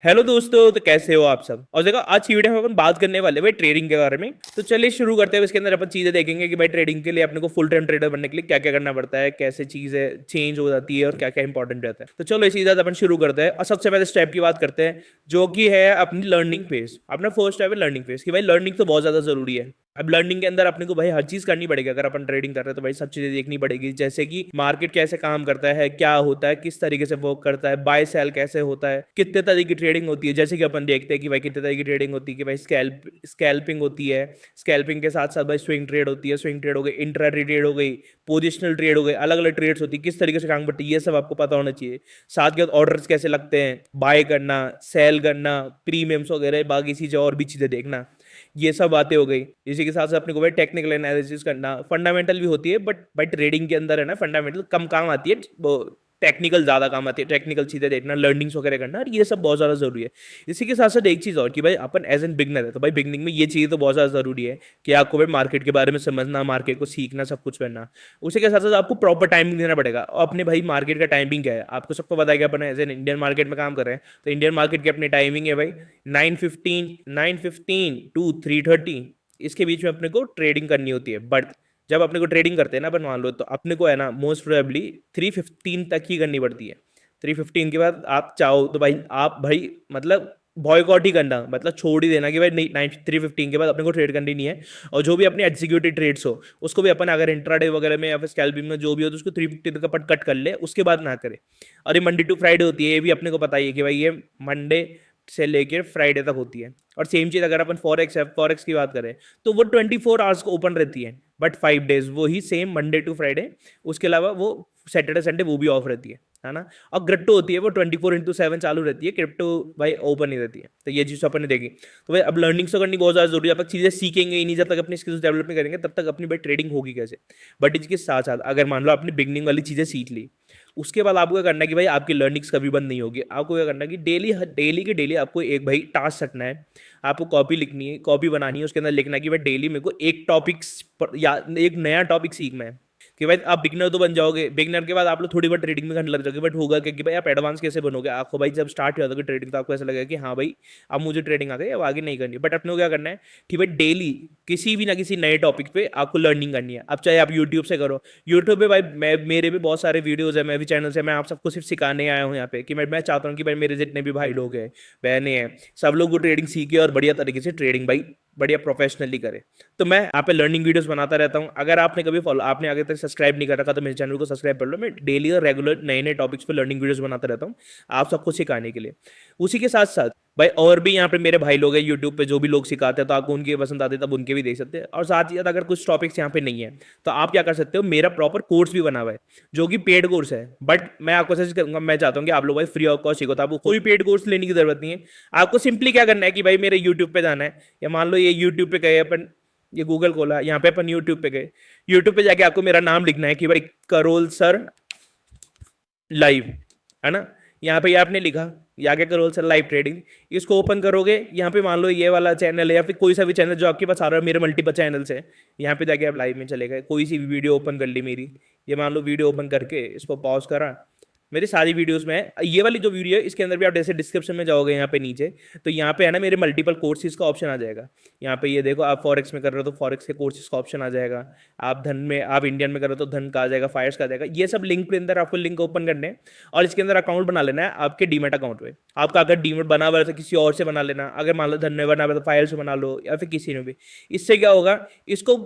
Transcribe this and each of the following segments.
Hello दोस्तों, तो कैसे हो आप सब। और देखो, आज की वीडियो में अपन बात करने वाले हैं भाई ट्रेडिंग के बारे में। तो चलिए शुरू करते हैं। इसके अंदर अपन चीजें देखेंगे कि भाई ट्रेडिंग के लिए अपने को फुल टाइम ट्रेडर बनने के लिए क्या क्या करना पड़ता है, कैसे चीजें चेंज हो जाती है और क्या क्या इंपॉर्टेंट रहता है। तो चलो इसी बात अपन शुरू करते हैं और सबसे पहले स्टेप की बात करते हैं, जो कि है अपनी लर्निंग फेज। अपना फर्स्ट स्टेप है लर्निंग फेज, कि भाई लर्निंग तो बहुत ज्यादा जरूरी है। अब लर्निंग के अंदर अपने को भाई हर चीज करनी पड़ेगी। अगर अपन ट्रेडिंग कर रहे हैं तो भाई सब चीजें देखनी पड़ेगी, जैसे कि मार्केट कैसे काम करता है, क्या होता है, किस तरीके से वर्क करता है, बाय सेल कैसे होता है, कितने तरीके की ट्रेडिंग होती है। जैसे कि अपन देखते हैं कि भाई कितने तरह की ट्रेडिंग होती है, कि भाई स्कैल्पिंग होती है। स्कैल्पिंग के साथ साथ भाई स्विंग ट्रेड होती है, स्विंग ट्रेड हो गई, इंट्रा ट्रेड हो गई, पोजिशनल ट्रेड हो गई, अलग अलग ट्रेड्स होती है, किस तरीके से काम करती है, ये सब आपको पता होना चाहिए। साथ के ऑर्डर्स कैसे लगते हैं, बाय करना, सेल करना, प्रीमियम्स वगैरह, बाकी चीजें और भी चीजें देखना, ये सब बातें हो गई। इसी के साथ साथ अपने को भाई टेक्निकल एनालिसिस करना, फंडामेंटल भी होती है, बट भाई ट्रेडिंग के अंदर है ना, फंडामेंटल कम काम आती है, वो टेक्निकल ज्यादा काम आती है। टेक्निकल चीजें देखना, लर्निंग्स वगैरह करना, और ये सब बहुत ज्यादा जरूरी है। इसी के साथ साथ एक चीज और, कि भाई अपन एज एन बिगनर है, तो भाई बिगनिंग में ये चीज तो बहुत ज्यादा जरूरी है कि आपको भाई मार्केट के बारे में समझना, मार्केट को सीखना, सब कुछ करना। उसी के साथ साथ आपको प्रॉपर टाइमिंग देना पड़ेगा। और अपने भाई मार्केट का टाइमिंग क्या है, आपको सबको पता है कि अपन एज एन इंडियन मार्केट में काम कर रहे हैं, तो इंडियन मार्केट की अपनी टाइमिंग है भाई 9:15 टू 3:30। इसके बीच में अपने को ट्रेडिंग करनी होती है। बट जब अपने को ट्रेडिंग करते हैं ना अपन, मान लो, तो अपने को है ना मोस्ट प्रोबेबली 3:15 तक ही करनी पड़ती है। 3:15 के बाद आप चाहो तो भाई आप भाई मतलब बॉयकॉट ही करना, मतलब छोड़ ही देना कि भाई नहीं, 3:15 के बाद अपने को ट्रेड करनी नहीं है। और जो भी अपने एग्जीक्यूटिव ट्रेड्स हो, उसको भी अपन अगर इंट्राडे वगैरह में या फिर स्कैल्पिंग में जो भी हो, तो उसको 3:15 का पट कट कर ले, उसके बाद ना करे। और ये मंडे टू फ्राइडे होती है, ये भी अपने को पता ही है कि भाई ये मंडे से लेकर फ्राइडे तक होती है। और सेम चीज अगर अपन फॉरेक्स है, फॉरेक्स की बात करें, तो वो 24 आवर्स को ओपन रहती है, बट 5 डेज वो ही सेम मंडे टू फ्राइडे। उसके अलावा वो सैटरडे संडे वो भी ऑफ रहती है ना। और क्रिप्टो होती है वो 24/7 चालू रहती है, क्रिप्टो भाई ओपन नहीं रहती है। तो ये चीज अपन ने देखी। तो भाई अब लर्निंग्स तो करनी बहुत ज्यादा जरूरी है। अब तक चीजें सीखेंगे ही नहीं, जब तक अपनी स्किल्स डेवलप नहीं करेंगे तब तक अपनी भाई ट्रेडिंग होगी कैसे। बट इसके साथ साथ अगर मान लो आपने बिगनिंग वाली चीजें सीख ली, उसके बाद आपको क्या करना है कि भाई आपकी लर्निंग्स कभी बंद नहीं होगी। आपको क्या करना है कि डेली डेली के डेली आपको एक भाई टास्क रखना है। आपको कॉपी लिखनी है, कॉपी बनानी है, उसके अंदर लिखना है कि भाई डेली मेरे को एक टॉपिक या एक नया टॉपिक सीखना है। कि भाई आप बिगनर तो बन जाओगे, बिगनर के बाद आप लोग थोड़ी बहुत ट्रेडिंग में करने लग जाओगे, बट होगा क्या कि भाई आप एडवांस कैसे बनोगे। आपको भाई जब स्टार्ट हो जाओगे ट्रेडिंग, तो आपको ऐसा लगेगा कि हाँ भाई अब मुझे ट्रेडिंग आ गई, अब आगे नहीं करनी। बट अपने को क्या करना है कि भाई डेली किसी भी ना किसी नए टॉपिक पे आपको लर्निंग करनी है। अब चाहे आप यूट्यूब से करो, यूट्यूब पे भाई मैं मेरे भी बहुत सारे वीडियोस है, मैं भी चैनल से, मैं आप सबको सिर्फ सिखाने आया हूँ यहाँ पे, कि मैं चाहता हूँ कि भाई मेरे जितने भी भाई लोग हैं, बहनें हैं, सब लोग वो ट्रेडिंग सीखे और बढ़िया तरीके से ट्रेडिंग भाई बढ़िया प्रोफेशनली करे। तो मैं यहाँ पे लर्निंग वीडियोस बनाता रहता हूँ। अगर आपने कभी फॉलो, आपने आगे तक सब्सक्राइब नहीं कर रखा, तो मेरे चैनल को सब्सक्राइब कर लो। मैं डेली और रेगुलर नए नए टॉपिक्स पे लर्निंग वीडियोस बनाता रहता हूँ, आप सबको सिखाने के लिए। उसी के साथ साथ भाई और भी यहाँ पे मेरे भाई लोग हैं यूट्यूब पे, जो भी लोग सिखाते हैं, तो आपको उनके पसंद आते हैं तब उनके भी देख सकते हैं। और साथ ही साथ अगर कुछ टॉपिक्स यहाँ पे नहीं है, तो आप क्या कर सकते हो, मेरा प्रॉपर कोर्स भी बना हुआ है, जो कि पेड कोर्स है। बट मैं आपको सजेस्ट करूंगा, मैं चाहता हूँ कि आप लोग भाई फ्री ऑफ कॉस्ट सीखो, तो आपको कोई पेड कोर्स लेने की जरूरत नहीं है। आपको सिंपली क्या करना है कि भाई मेरे यूट्यूब पे जाना है, या मान लो ये यूट्यूब पे गए अपन, ये गूगल खोला, यहाँ पे अपन यूट्यूब पे गए, यूट्यूब पे जाके आपको मेरा नाम लिखना है कि भाई करोल सर लाइव, है ना। यहाँ पे आपने लिखा, या आगे करोल सर लाइव ट्रेडिंग, इसको ओपन करोगे। यहाँ पे मान लो ये वाला चैनल है, या फिर कोई सा भी चैनल जो आपके पास आ रहा है, मेरे मल्टीपल चैनल्स है। यहाँ पे जाके आप लाइव में चले गए, कोई सी भी वीडियो ओपन कर ली मेरी, ये मान लो वीडियो ओपन करके इसको पॉज करा, मेरी सारी वीडियोस में ये वाली जो वीडियो है, इसके अंदर भी आप जैसे डिस्क्रिप्शन में जाओगे यहाँ पे नीचे, तो यहाँ पे है ना मेरे मल्टीपल कोर्सेज का ऑप्शन आ जाएगा। यहाँ पे ये देखो, आप फॉरेक्स में कर रहे हो तो फॉरेक्स के कोर्सेज का ऑप्शन आ जाएगा। आप धन में, आप इंडियन में कर रहे हो तो धन का आ जाएगा, फायर्स का आ जाएगा। ये सब लिंक के अंदर आपको लिंक ओपन करने हैं, और इसके अंदर अकाउंट बना लेना है आपके डीमेट अकाउंट में। आपका अगर डीमेट बना हुआ है तो किसी और से बना लेना, अगर मान लो धन में बना हुआ है तो फायर से बना लो, या फिर किसी में भी। इससे क्या होगा, इसको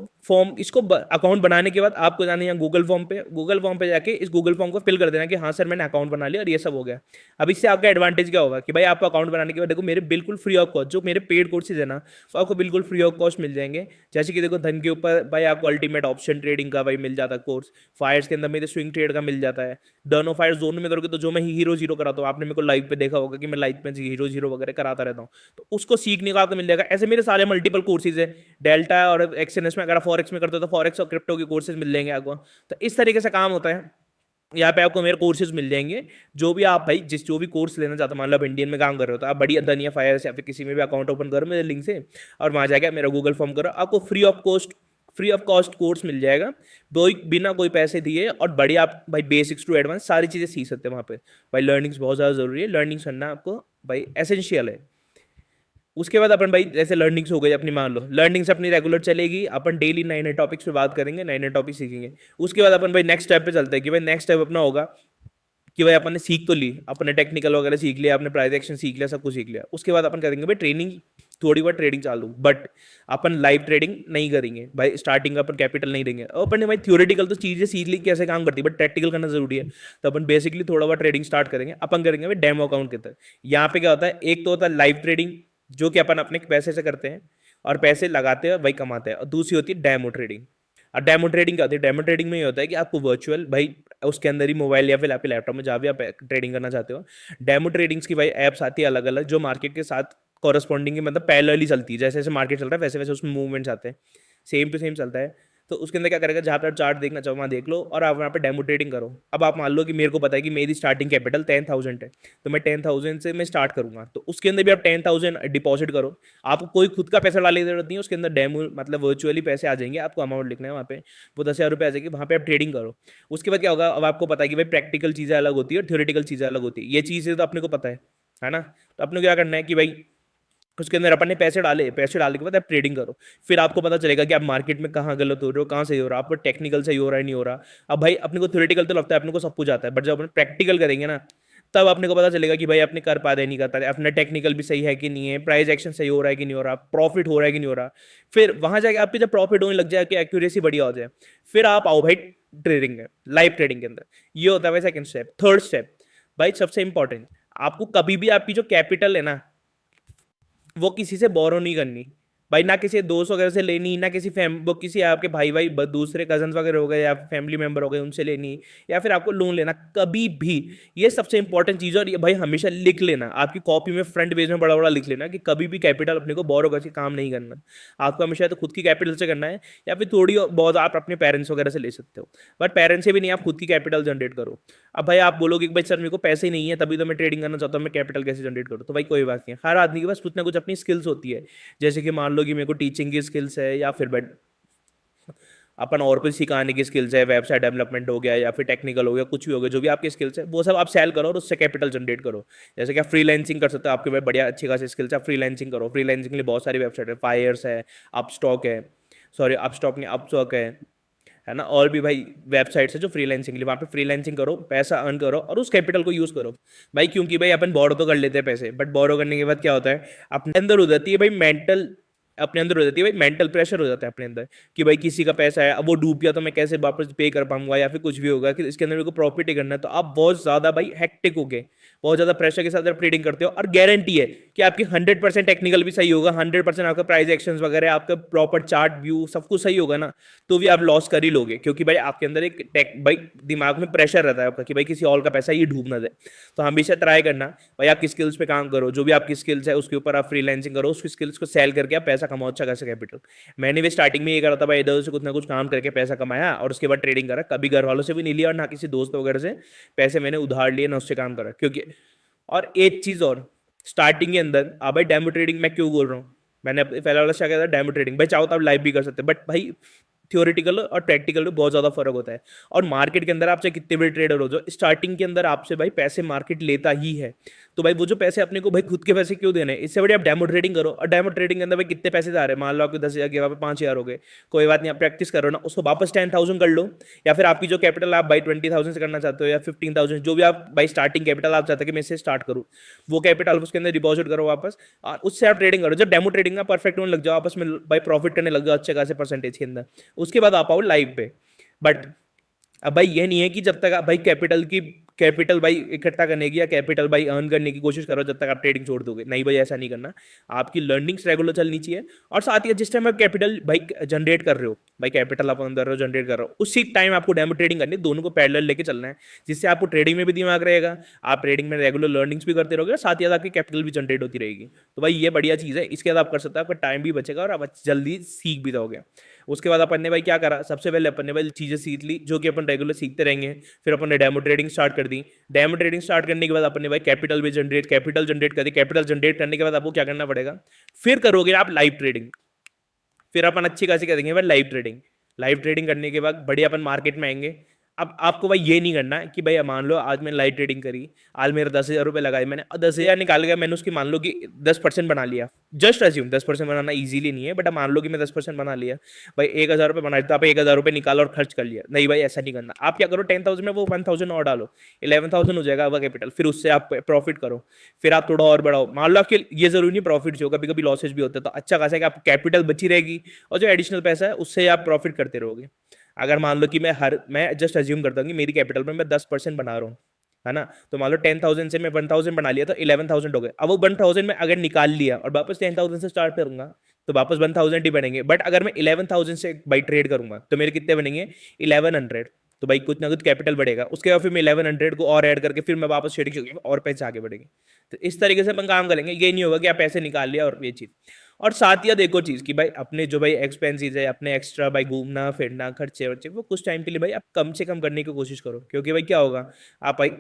अकाउंट बनाने के बाद आपको जाना है गूगल फॉर्म पे, गूगल फॉर्म पे जाके इस गूगल फॉर्म को फिल कर देना कि हाँ सर मैंने अकाउंट बना लिया, और ये सब हो गया। अब इससे आपका एडवांटेज क्या होगा कि भाई आपको अकाउंट बनाने के बाद देखो मेरे बिल्कुल फ्री ऑफ कॉस्ट, जो मेरे पेड कोर्सेज है ना, वो आपको बिल्कुल फ्री ऑफ कॉस्ट मिल जाएंगे। जैसे कि देखो धन के ऊपर भाई आपको अल्टीमेट ऑप्शन ट्रेडिंग का भाई मिल जाता है कोर्स, फायर्स के अंदर मेरे स्विंग ट्रेड का मिल जाता है, डन ऑफ फायर जोन में करोगे तो जो मैं हीरो जीरो कराता हूँ, आपने मेरे को लाइव पे देखा होगा कि मैं लाइव में हीरो जीरो वगैरह कराता रहता हूँ, तो उसको सीखने का आपको मिल जाएगा। ऐसे मेरे सारे मल्टीपल कोर्सेज है, डेल्टा और एक्सएनएस में, अगर आप फॉरेक्स में करते हो तो फॉरेक्स और क्रिप्टो के कोर्सेज मिल जाएंगे आपको। तो इस तरीके से काम होता है। यहाँ पे आपको मेरे कोर्सेज मिल जाएंगे, जो भी आप भाई जो भी कोर्स लेना चाहते हो, मान लो आप इंडियन में काम कर रहे हो, तो आप बढ़िया धनिया फायर या फिर किसी में भी अकाउंट ओपन करो मेरे लिंक से, और वहाँ जाकर मेरा गूगल फॉर्म करो, आपको free of cost free of cost course मिल जाएगा, कोई बिना कोई पैसे दिए, और बढ़िया आप भाई बेसिक्स टू एडवांस सारी चीज़ें सीख सकते हैं वहाँ पे। भाई लर्निंग्स बहुत ज़्यादा ज़रूरी है, लर्निंग्स करना आपको भाई एसेंशियल है। उसके बाद अपन भाई जैसे लर्निंग्स हो गई अपनी, मान लो लर्निंग्स अपनी रेगुलर चलेगी, अपन डेली नए नए टॉपिक्स पे बात करेंगे, नए नए टॉपिक सीखेंगे। उसके बाद अपन भाई नेक्स्ट स्टेप पे चलते हैं कि भाई नेक्स्ट स्टेप अपना होगा कि भाई अपन ने सीख तो ली, अपने टेक्निकल वगैरह सीख लिया, अपने प्राइस एक्शन सीख लिया, सब कुछ सीख लिया। उसके बाद अपन करेंगे भाई ट्रेनिंग, थोड़ी बहुत ट्रेडिंग चालू, बट अपन लाइव ट्रेडिंग नहीं करेंगे भाई, स्टार्टिंग का अपन कैपिटल नहीं देंगे। और अपन ने भाई थ्योरेटिकल तो चीज़ें सीख ली कैसे काम करती है, बट प्रैक्टिकल करना जरूरी है, तो अपन बेसिकली थोड़ा बहुत ट्रेडिंग स्टार्ट करेंगे। अपन करेंगे भाई डेमो अकाउंट के तहत। यहाँ पे क्या होता है, एक तो होता है लाइव ट्रेडिंग जो कि अपन अपने पैसे से करते हैं और पैसे लगाते हैं वही कमाते हैं, और दूसरी होती है डेमो ट्रेडिंग। और डेमो ट्रेडिंग क्या होती है, डेमो ट्रेडिंग में ये होता है कि आपको वर्चुअल भाई उसके अंदर ही मोबाइल या फिर आपके लैपटॉप में जहाँ भी आप ट्रेडिंग करना चाहते हो, डेमो ट्रेडिंग्स की भाई ऐप्स आती है अलग अलग, जो मार्केट के साथ कॉरस्पॉन्डिंग मतलब पैरेलली चलती है। जैसे जैसे मार्केट चल रहा है वैसे वैसे उसमें मूवमेंट्स आते हैं, सेम टू सेम चलता है। तो उसके अंदर क्या करेगा, जहाँ पर चार्ट देखना चाहो वहाँ देख लो, और आप वहाँ पे डेमो ट्रेडिंग करो। अब आप मान लो कि मेरे को पता है कि मेरी स्टार्टिंग कैपिटल 10,000 है, तो मैं 10,000 से मैं स्टार्ट करूंगा, तो उसके अंदर भी आप 10,000 डिपॉजिट करो। आपको कोई खुद का पैसा डालने की जरूरत नहीं है, उसके अंदर डेमो मतलब वर्चुअली पैसे आ जाएंगे, आपको अमाउंट लिखना है वहाँ पे, वो 10,000 रुपये आ जाएगी, वहाँ पे आप ट्रेडिंग करो। उसके बाद क्या होगा, अब आपको पता है कि भाई प्रैक्टिकल चीज़ें अलग होती है और थ्योरेटिकल चीज़ें अलग होती है, ये चीज़ें तो अपने को पता है ना। तो अपने को क्या करना है कि भाई उसके अंदर अपन ने पैसे डाले, पैसे डालने के बाद आप ट्रेडिंग करो, फिर आपको पता चलेगा कि आप मार्केट में कहाँ गलत हो रहे हो, कहाँ सही हो रहा है, आपको टेक्निकल सही हो रहा है नहीं हो रहा। अब भाई अपने को थ्योरेटिकल तो लगता है अपने को सब कुछ आता है, बट जब अपन प्रैक्टिकल करेंगे ना, तब अपने को पता चलेगा कि भाई अपने कर पा रहे नहीं कर पा रहे, अपना टेक्निकल भी सही है कि नहीं है, प्राइस एक्शन सही हो रहा है कि नहीं हो रहा, प्रॉफिट हो रहा है कि नहीं हो रहा। फिर वहां जाके आपकी जब प्रॉफिट होने लग जाए कि एक्यूरेसी बढ़िया हो जाए, फिर आप आओ भाई ट्रेडिंग है, लाइव ट्रेडिंग के अंदर। ये होता है भाई सेकंड स्टेप। थर्ड स्टेप भाई सबसे इंपॉर्टेंट, आपको कभी भी आपकी जो कैपिटल है ना, वो किसी से बोरो नहीं करनी भाई, ना किसी दोस्त वगैरह से लेनी, ना किसी वो किसी आपके भाई दूसरे कजन वगैरह हो गए या फैमिली मेंबर हो गए उनसे लेनी, या फिर आपको लोन लेना कभी भी। ये सबसे इंपॉर्टेंट चीज़ है, और ये भाई हमेशा लिख लेना, आपकी कॉपी में फ्रंट पेज में बड़ा बड़ा लिख लेना कि कभी भी कैपिटल अपने को बोरो करके काम नहीं करना। आपको हमेशा तो खुद की कैपिटल से करना है, या फिर थोड़ी बहुत आप अपने पेरेंट्स वगैरह से ले सकते हो, बट पेरेंट्स से भी नहीं, आप खुद की कैपिटल जनरेट करो। अब भाई आप बोलोगे कि भाई सर मेरे को पैसे ही नहीं है तभी तो मैं ट्रेडिंग करना चाहता हूँ, मैं कैपिटल कैसे जनरेट करूँ, तो भाई कोई बात नहीं है, हर आदमी के पास कुछ ना कुछ अपनी स्किल्स होती है। जैसे कि मान लो कि मेरे को टीचिंग की स्किल्स है, या फिर अपन और कुछ सिखाने की स्किल्स है, वेबसाइट डेवलपमेंट हो गया या फिर टेक्निकल हो गया, कुछ भी हो गया, जो भी आपकी स्किल्स है वो सब आप सेल करो और उससे कैपिटल जनरेट करो। जैसे कि आप फ्रीलांसिंग कर सकते हो, आपके पास बढ़िया अच्छी खासी स्किल्स है, आप फ्रीलांसिंग करो। फ्रीलांसिंग के लिए बहुत सारी वेबसाइट है, फायर्स है, अपस्टॉक है, सॉरी अपस्टॉक नहीं अपस्टॉक है ना, और भी भाई वेबसाइट्स है जो फ्रीलांसिंग के लिए, वहाँ पे फ्रीलांसिंग करो, पैसा अर्न करो और उस कैपिटल को यूज़ करो भाई। क्योंकि भाई अपन बोरो तो कर लेते हैं पैसे, बट बोरो करने के बाद क्या होता है, अपने अंदर हो जाती है भाई मेंटल, अपने अंदर हो जाती है भाई मेंटल प्रेशर हो जाता है अपने अंदर, कि भाई किसी का पैसा है, अब वो डूब गया तो मैं कैसे वापस पे कर पाऊंगा, या फिर कुछ भी होगा कि इसके अंदर मेरे को प्रॉफिट ही करना है। तो आप बहुत ज़्यादा भाई हेक्टिक हो गए, बहुत ज़्यादा प्रेशर के साथ आप ट्रेडिंग करते हो, और गारंटी है कि आपकी 100% टेक्निकल भी सही होगा, 100% आपका प्राइस एक्शन वगैरह, आपका प्रॉपर चार्ट व्यू सब कुछ सही होगा ना, तो भी आप लॉस कर ही लोगे। क्योंकि भाई आपके अंदर एक भाई दिमाग में प्रेशर रहता है आपका कि भाई किसी और का पैसा ये डूब ना जाए। तो हमेशा ट्राई करना भाई आपकी स्किल्स पे काम करो, जो भी आपकी स्किल्स है उसके ऊपर आप फ्रीलांसिंग करो, उसकी स्किल्स को सेल करके आप पैसा कमाओ अच्छा खासा कैपिटल। मैंने भी स्टार्टिंग में ये करा था भाई, इधर से कुछ ना कुछ काम करके पैसा कमाया और उसके बाद ट्रेडिंग करा, कभी घर वालों से भी नहीं लिया और ना किसी दोस्त वगैरह से पैसे मैंने उधार लिए, ना उससे काम करा। क्योंकि और एक चीज और, स्टार्टिंग के अंदर आप भाई डेमो ट्रेडिंग मैं क्यों बोल रहा हूँ, मैंने अपने पहला वाला क्या था डेमो ट्रेडिंग, भाई चाहो तो आप लाइव भी कर सकते हैं, बट भाई थ्योरेटिकल और प्रैक्टिकल में बहुत ज़्यादा फर्क होता है। और मार्केट के अंदर आप चाहे कितने बड़े ट्रेडर हो, जो स्टार्टिंग के अंदर आपसे भाई पैसे मार्केट लेता ही है, तो भाई वो जो पैसे अपने को भाई खुद के पैसे क्यों देने, इससे बड़ी आप डेमो ट्रेडिंग करो। और डेमो ट्रेडिंग के अंदर भाई कितने पैसे आ रहे हैं, मान लो आपको 10,000 के वहाँ पे 5,000 हो गए, कोई बात नहीं, आप प्रैक्टिस करो ना, उसको वापस 10,000 कर लो, या फिर आपकी जो कैपिटल आप भाई 20,000 से करना चाहते हो या 15,000, जो भी आप भाई स्टार्टिंग कैपिटल आप चाहते हो कि मैं इससे स्टार्ट करूँ, वो कैपिटल उसके अंदर डिपॉजिट करो वापस, और उससे आप ट्रेडिंग करो। जब डेमो ट्रेडिंग का परफेक्ट होने लग जाओ, आपस में भाई प्रॉफिट करने लग जाओ अच्छे खासे परसेंटेज के अंदर, उसके बाद आप आओ लाइव पे। बट अब भाई ये नहीं है कि जब तक आप भाई कैपिटल भाई इकट्ठा करने की या कैपिटल भाई अर्न करने की कोशिश करो जब तक आप ट्रेडिंग छोड़ दोगे, नहीं भाई ऐसा नहीं करना। आपकी लर्निंग्स रेगुलर चलनी चाहिए, और साथ ही जिस टाइम आप कैपिटल भाई जनरेट कर रहे हो, भाई कैपिटल आप अंदर जनरेट कर रहे हो, उसी टाइम आपको डेमो ट्रेडिंग करनी है, दोनों को पैरेलल लेके चलना है, जिससे आपको ट्रेडिंग में भी दिमाग रहेगा, आप ट्रेडिंग में रेगुलर लर्निंग्स भी करते रहोगे, साथ ही साथ आपकी कैपिटल भी जनरेट होती रहेगी। तो भाई ये बढ़िया चीज़ है, इसके बाद आप कर सकते हो, आपका टाइम भी बचेगा और आप जल्दी सीख भी जाओगे। उसके बाद अपन ने भाई क्या करा, सबसे पहले अपन ने भाई चीज़ें सीख ली जो कि अपन रेगुलर सीखते रहेंगे, फिर अपन ने डेमो ट्रेडिंग स्टार्ट कर दी। डेमो ट्रेडिंग स्टार्ट करने के बाद अपन ने भाई कैपिटल जनरेट कर दी। कैपिटल जनरेट करने के बाद आपको क्या करना पड़ेगा, फिर करोगे आप लाइव ट्रेडिंग। फिर अपन अच्छी खासी करेंगे भाई लाइव ट्रेडिंग। लाइव ट्रेडिंग करने के बाद बढ़िया अपन मार्केट में आएंगे। अब आपको भाई ये नहीं करना है कि भाई मान लो आज मैंने लाइव ट्रेडिंग करी, आज मेरे 10,000 रुपये लगाए मैंने, 10,000 निकाल गया मैंने, उसकी मान लो कि 10% बना लिया। जस्ट अज्यूम 10% बनाना इजीली नहीं है, बट अब मान लो कि मैं 10% बना लिया। भाई 1,000 रुपये बनाए तो आप 1,000 रुपये निकाला और खर्च कर लिया। नहीं भाई ऐसा नहीं करना। आप क्या करो, 10,000 में वो 1,000 और डालो, 11,000 हो जाएगा आपका कैपिटल। फिर उससे आप प्रॉफिट करो, फिर आप थोड़ा और बढ़ाओ। मान लो आपके ये जरूरी नहीं प्रॉफिट जो, कभी कभी लॉसेज भी होते हैं, तो अच्छा खासा है कि आप कैपिटल बची रहेगी और जो एडिशनल पैसा है उससे आप प्रॉफिट करते रहोगे। अगर मान लो कि मैं जस्ट अज्यूम करता हूँ कि मेरी कैपिटल में मैं 10% बना रहा हूँ, है ना, तो मान लो 10,000 से मैं 1,000 बना लिया तो 11,000 हो गए। अब वो 1,000 में अगर निकाल लिया और वापस 10,000 से स्टार्ट करूंगा तो वापस 1,000 ही बनेंगे। बट अगर मैं 11,000 से बाई ट्रेड करूंगा तो मेरे कितने बनेंगे, 1100। तो भाई कुछ ना कुछ कैपिटल बढ़ेगा, उसके बाद फिर मैं 1100 को और ऐड करके फिर मैं वापस ट्रेडिंग और पैसे आगे बढ़ेंगे। तो इस तरीके से अपन काम करेंगे। ये नहीं होगा कि आप पैसे निकाल लिया और ये चीज़। और साथ ही देखो चीज़ कि भाई अपने जो भाई एक्सपेंसेस है, अपने एक्स्ट्रा भाई घूमना फिरना खर्चे वर्चे, वो कुछ टाइम के लिए भाई आप कम से कम करने की कोशिश करो। क्योंकि भाई क्या होगा, आप भाई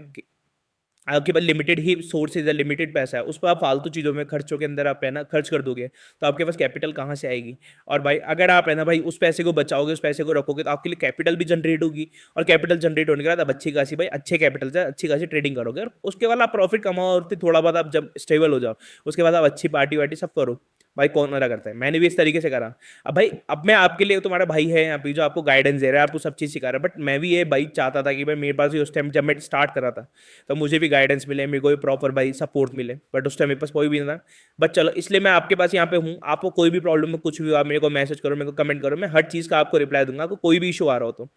आपके पास लिमिटेड ही सोर्सेज है, लिमिटेड पैसा है, उस पर आप फालतू चीज़ों में खर्चों के अंदर आप है ना खर्च कर दोगे तो आपके पास कैपिटल कहाँ से आएगी। और भाई अगर आप है ना भाई उस पैसे को बचाओगे, उस पैसे को रखोगे, तो आपके लिए कैपिटल भी जनरेट होगी। और कैपिटल जनरेट होने के बाद आप अच्छी खासी भाई अच्छे कैपिटल से अच्छी खासी ट्रेडिंग करोगे, और उसके बाद आप प्रॉफिट कमाओ, और फिर थोड़ा बहुत आप जब स्टेबल हो जाओ उसके बाद आप अच्छी पार्टी वार्टी सब करो। भाई कौन मना करता है, मैंने भी इस तरीके से करा। अब भाई अब मैं आपके लिए तुम्हारा भाई है यहाँ पे जो आपको गाइडेंस दे रहा है, आपको सब चीज़ सिखा रहा है, बट मैं भी ये भाई चाहता था कि भाई मेरे पास भी उस टाइम जब मैं स्टार्ट करा था तो मुझे भी गाइडेंस मिले, मेरे को भी प्रॉपर भाई सपोर्ट मिले, बट उस टाइम मेरे पास कोई भी नहीं था। बट चलो इसलिए मैं आपके पास यहाँ पे हूँ। आपको कोई भी प्रॉब्लम में कुछ भी, आप मेरे को मैसेज करो, मेरे को कमेंट करो, मैं हर चीज़ का आपको रिप्लाई दूंगा, आपको कोई भी इशू आ रहा हो तो,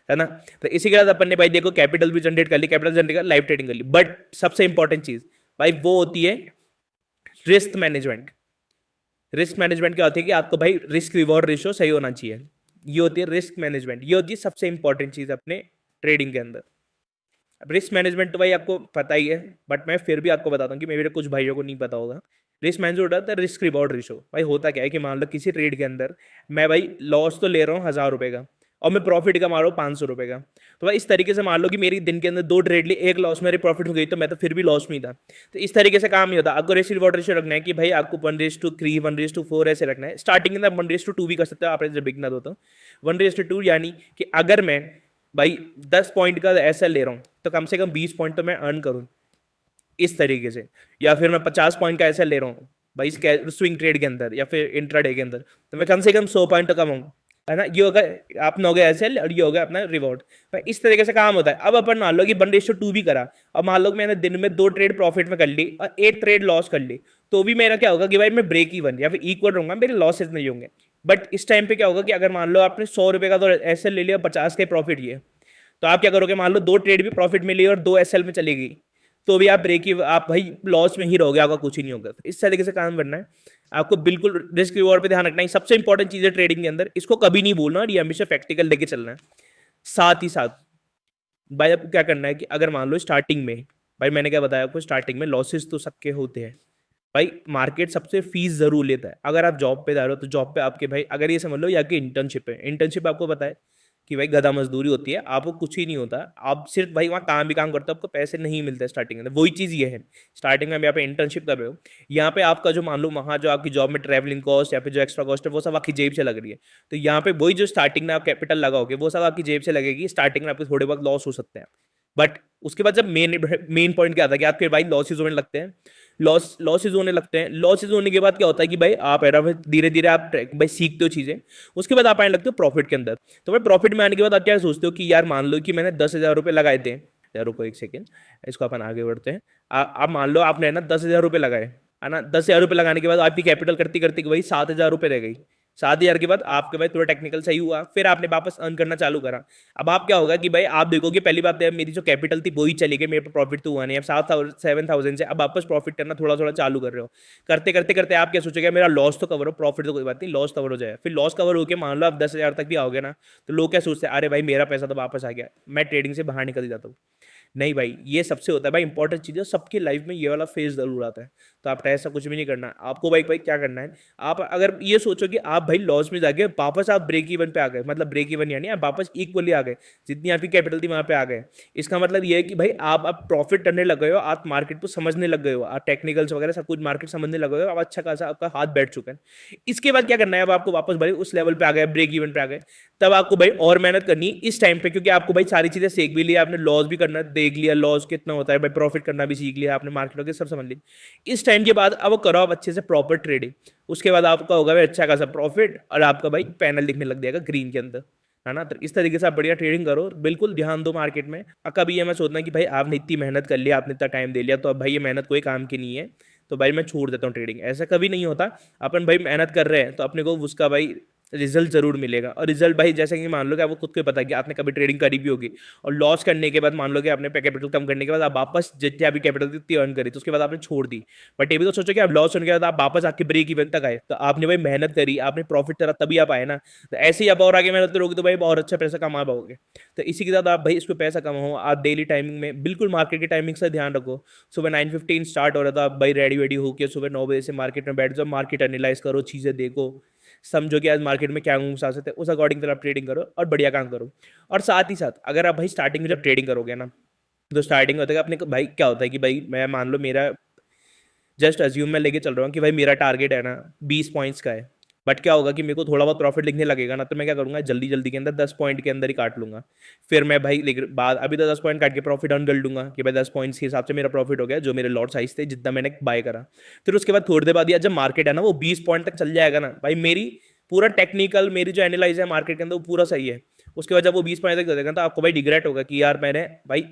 है ना। तो इसी के बाद अपन ने भाई देखो कैपिटल भी जनरेट कर ली, कैपिटल जनरेट कर लाइव ट्रेडिंग कर ली, बट सबसे इंपॉर्टेंट चीज़ भाई वो होती है रिस्क मैनेजमेंट। रिस्क मैनेजमेंट क्या होती है कि आपको भाई रिस्क रिवॉर्ड रेशियो सही होना चाहिए। ये होती है रिस्क मैनेजमेंट, ये होती है सबसे इंपॉर्टेंट चीज़ अपने ट्रेडिंग के अंदर। अब रिस्क मैनेजमेंट तो भाई आपको पता ही है, बट मैं फिर भी आपको बताता हूँ कि मेरे कुछ भाइयों को नहीं पता होगा। रिस्क मैनेजमेंट होता है रिस्क रिवॉर्ड रेशियो। भाई होता क्या है कि मान लो किसी ट्रेड के अंदर मैं भाई लॉस तो ले रहा हूँ 1,000 रुपये का और मैं प्रॉफिट कमा रहा हूँ 500 रुपये का। तो भाई इस तरीके से मान लो कि मेरी दिन के अंदर 2 ट्रेड ली, एक लॉस मेरी प्रॉफिट हो गई तो मैं तो फिर भी लॉस में ही था। तो इस तरीके से काम नहीं होता। आपको रिस्क रिवॉर्ड रेशियो रखना है कि भाई आपको 1:3 1:4 ऐसे रखना है। स्टार्टिंग के अंदर 1:2 भी कर सकते हो आप जब बिगनर हो तो 1:2, यानी कि अगर मैं भाई 10 पॉइंट का ऐसा ले रहा हूँ तो कम से कम 20 पॉइंट तो मैं अर्न करूँ इस तरीके से। या फिर मैं 50 पॉइंट का ऐसा ले रहा हूँ भाई स्विंग ट्रेड के अंदर या फिर इंट्राडे के अंदर, तो मैं कम से कम 100 पॉइंट तो कमाऊँ, है ना। ये होगा अपना हो गया एसएल और ये हो गया अपना रिवॉर्ड। भाई इस तरीके से काम होता है। अब अपन मान लो कि 1:2 भी करा और मान लो कि मैंने दिन में 2 ट्रेड प्रॉफिट में कर ली और 1 ट्रेड लॉस कर ली, तो भी मेरा क्या होगा कि भाई मैं ब्रेक इवन या फिर इक्वल रहूंगा, मेरे लॉसेज नहीं होंगे। बट इस टाइम पे क्या होगा कि अगर मान लो आपने 100 रुपये का तो एसएल ले लिया, 50 का प्रॉफिट ये, तो आप क्या करोगे, मान लो 2 ट्रेड भी प्रॉफिट मिली और 2 एसएल में चली गई, तो भी आप ब्रेक ही, आप भाई लॉस में ही रहोगे, आपका कुछ ही नहीं होगा। इस तरीके से काम करना है आपको। बिल्कुल रिस्क रिवॉर्ड पे ध्यान रखना है, सबसे इंपॉर्टेंट चीज है ट्रेडिंग के अंदर, इसको कभी नहीं भूलना और ये हमेशा प्रैक्टिकल लेके चलना है। साथ ही साथ भाई आपको क्या करना है कि अगर मान लो स्टार्टिंग में, भाई मैंने क्या बताया आपको, स्टार्टिंग में लॉसेस तो सबके होते हैं भाई। मार्केट सबसे फीस जरूर लेता है। अगर आप जॉब पे जा रहे हो तो जॉब पे आपके भाई अगर ये समझ लो या कि इंटर्नशिप है, इंटर्नशिप आपको पता है कि भाई गधा मजदूरी होती है, आपको कुछ ही नहीं होता, आप सिर्फ भाई वहाँ काम भी काम करते हो, आपको पैसे नहीं मिलते स्टार्टिंग में। वही चीज़ ये है, स्टार्टिंग में आप यहाँ पे इंटर्नशिप कर रहे हो, यहाँ पे आपका जो मान लो वहाँ जो आपकी जॉब में ट्रैवलिंग कॉस्ट या फिर जो एक्स्ट्रा कॉस्ट है वो सब आपकी जेब से लग रही है। तो यहाँ पे वही जो स्टार्टिंग में आप कैपिटल लगाओगे वो सब आपकी जेब से लगेगी। स्टार्टिंग में आपके थोड़े बहुत लॉस हो सकते हैं, बट उसके बाद जब मेन पॉइंट क्या आता है कि आपके भाई लॉसेज होने लगते हैं, लॉसेज होने लगते हैं। लॉसेज होने के बाद क्या होता है कि भाई आप धीरे धीरे आप भाई सीखते हो चीज़ें, उसके बाद आप आने लगते हो प्रॉफिट के अंदर। तो भाई प्रॉफिट में आने के बाद आप क्या सोचते हो कि यार मान लो कि मैंने 10,000 रुपये लगाए थे, यार रुको एक सेकेंड, इसको अपन आगे बढ़ते हैं। आप मान लो आपने ना 10,000 रुपये लगाए, है ना। 10,000 रुपये लगाने के बाद आपकी कैपिटल करती करती भाई 7,000 रुपये रह गई। 7,000 के बाद आपके भाई थोड़ा टेक्निकल सही हुआ, फिर आपने वापस अर्न करना चालू करा। अब आप क्या होगा कि भाई आप देखोगे पहली बात है मेरी जो कैपिटल थी वही चली गई, मेरे पे प्रॉफिट तो हुआ नहीं। अब 7,000 से अब वापस प्रॉफिट करना थोड़ा थोड़ा चालू कर रहे हो। करते करते करते आप क्या सोचोगे, मेरा लॉस तो कवर हो, प्रॉफिट तो कोई बात नहीं, लॉस कवर हो जाए। फिर लॉस कवर होकर मान लो आप 10,000 तक भी आओगे ना, तो लोग क्या सोचते हैं, अरे भाई मेरा पैसा तो वापस आ गया, मैं ट्रेडिंग से बाहर निकल जाता हूँ। नहीं भाई, ये सबसे होता है भाई इंपॉर्टेंट चीज़ है, सबकी लाइफ में ये वाला फेज जरूर आता है। तो आप ऐसा कुछ भी नहीं करना है आपको भाई। भाई क्या करना है, आप अगर ये सोचो कि आप भाई लॉस में जाके वापस आप ब्रेक इवन पे आ गए, मतलब ब्रेक इवन यानी आप वापस इक्वली आ गए, जितनी आपकी कैपिटल थी वहां पे आ गए, इसका मतलब ये है कि भाई आप अब प्रॉफिट करने लग गए हो, आप मार्केट को समझने लग गए हो, आप टेक्निकल्स वगैरह सब कुछ मार्केट समझने लग गए हो, अब अच्छा खासा आपका हाथ बैठ चुका है। इसके बाद क्या करना है, अब आपको वापस भाई उस लेवल पे आ गए, ब्रेक इवन पे आ गए, तब आपको भाई और मेहनत करनी है इस टाइम पे, क्योंकि आपको भाई सारी चीजें सीख भी लिया आपने, लॉस भी करना देख लिया, लॉस कितना होता है भाई, प्रॉफिट करना भी सीख लिया आपने, मार्केट वगैरह सब समझ लिया। इस टाइम के बाद अब करो आप अच्छे से प्रॉपर ट्रेडिंग, उसके बाद आपका होगा भाई अच्छा खासा प्रॉफिट, और आपका भाई पैनल दिखने लग जाएगा ग्रीन के अंदर, है ना। तो इस तरीके से आप बढ़िया ट्रेडिंग करो, बिल्कुल ध्यान दो मार्केट में। कभी ये मैं सोचना कि भाई आपने इतनी मेहनत कर लिया, आपने इतना टाइम दे लिया, तो अब भाई ये मेहनत कोई काम की नहीं है, तो भाई मैं छोड़ देता हूँ ट्रेडिंग, ऐसा कभी नहीं होता। अपन भाई मेहनत कर रहे हैं तो अपने को उसका भाई रिजल्ट जरूर मिलेगा, और रिजल्ट भाई जैसे कि मान लो कि आपको खुद को पता है कि आपने कभी ट्रेडिंग करी भी होगी, और लॉस करने के बाद मान लो कि आपने कैपिटल कम करने के बाद आप वापस जितनी आपकी कैपिटल थी उतनी अर्न करी, तो उसके बाद आपने छोड़ दी। बट ये भी तो सोचो कि आप लॉस होने के बाद आप वापस आपके ब्रेक इवन तक आए, तो आपने भाई मेहनत करी, आपने प्रॉफिट करा, तभी आप आए ना। तो ऐसे ही आप और आगे मेहनत करोगे तो भाई और अच्छा पैसा कमा पाओगे। तो इसी के साथ आप भाई इसको पैसा कमाओ, आप डेली टाइमिंग में बिल्कुल मार्केट की टाइमिंग से ध्यान रखो। सुबह 9:15 स्टार्ट हो रहा था, आप भाई रेडी वेडी होकर सुबह 9 बजे से मार्केट में बैठ जाओ, मार्केट एनालाइज करो, चीज़ें देखो, समझो कि आज मार्केट में क्या मूव्स आ सकते हैं, उस अकॉर्डिंग फिर आप ट्रेडिंग करो और बढ़िया काम करो। और साथ ही साथ अगर आप भाई स्टार्टिंग में जब ट्रेडिंग करोगे ना, तो स्टार्टिंग होता है अपने को भाई क्या होता है कि भाई मैं मान लो मेरा जस्ट अज्यूम मैं लेके चल रहा हूँ कि भाई मेरा टारगेट है ना 20 पॉइंट्स का है। बट क्या होगा कि मेरे को थोड़ा बहुत प्रॉफिट लिखने लगेगा ना, तो मैं क्या करूंगा, जल्दी जल्दी के अंदर 10 पॉइंट के अंदर ही काट लूंगा। फिर मैं भाई बाद अभी तो 10 पॉइंट काट के प्रॉफिट अर्न कर लूंगा कि भाई 10 पॉइंट्स के हिसाब से मेरा प्रॉफिट हो गया, जो मेरे लॉट साइज थे जितना मैंने बाय करा। फिर उसके बाद थोड़ी देर बाद या जब मार्केट है ना वो 20 पॉइंट तक चल जाएगा ना, भाई मेरी पूरा टेक्निकल मेरी जो एनालाइज है मार्केट के अंदर वो पूरा सही है। उसके बाद जब वो 20 पॉइंट तक जाएगा तो आपको भाई रिग्रेट होगा कि यार मैंने भाई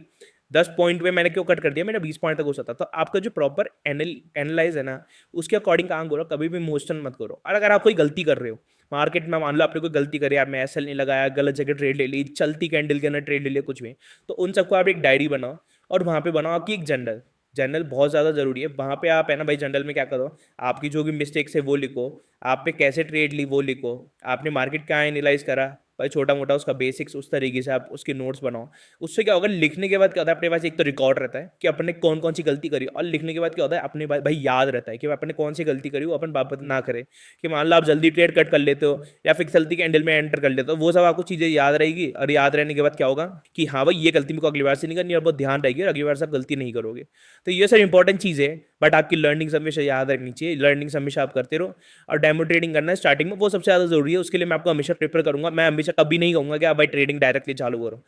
10 पॉइंट पे मैंने क्यों कट कर दिया, मैंने 20 पॉइंट तक हो सकता। तो आपका जो प्रॉपर एनालाइज है ना उसके अकॉर्डिंग काम करो, कभी भी इमोशन मत करो। और अगर आप कोई गलती कर रहे हो मार्केट में, मान लो आपने कोई गलती करी, आपने एसएल नहीं लगाया, गलत जगह ट्रेड ले ली, चलती कैंडल के अंदर ट्रेड ले लिया, कुछ भी, तो उन सबको आप एक डायरी बनाओ, और वहाँ पे बनाओ आपकी एक जर्नल। जर्नल बहुत ज़्यादा जरूरी है, वहाँ पे आप है ना भाई जर्नल में क्या करो, आपकी जो भी मिस्टेक्स है वो लिखो, आप पे कैसे ट्रेड ली वो लिखो, आपने मार्केट क्या एनालाइज करा भाई, छोटा मोटा उसका बेसिक्स, उस तरीके से आप उसके नोट्स बनाओ। उससे क्या होगा, लिखने के बाद क्या होता है अपने पास एक तो रिकॉर्ड रहता है कि अपने कौन कौन सी गलती करी, और लिखने के बाद क्या होता है अपने भाई याद रहता है कि अपने कौन सी गलती करी वो अपन वापस ना करें। कि मान लो आप जल्दी ट्रेड कट कर लेते हो या फिर चलती कैंडल में एंटर कर लेते हो, वो सब आपको चीज़ें याद रहेगी, और याद रहने के बाद क्या होगा कि हाँ भाई ये गलती मेरे को अगली बार से नहीं करनी, और बहुत ध्यान रहेगी, और अगली बार से आप गलती नहीं करोगे। तो ये सब इंपॉर्टेंट चीज़ है, बट आपकी लर्निंग हमेशा याद रखनी चाहिए, लर्निंग हमेशा आप करते रहो। और डेमो ट्रेडिंग करना है स्टार्टिंग में, वो सबसे ज़्यादा जरूरी है, उसके लिए मैं आपको हमेशा प्रेफर करूंगा। मैं हमेशा कभी नहीं कहूंगा कि आप भाई ट्रेडिंग डायरेक्टली चालू करो,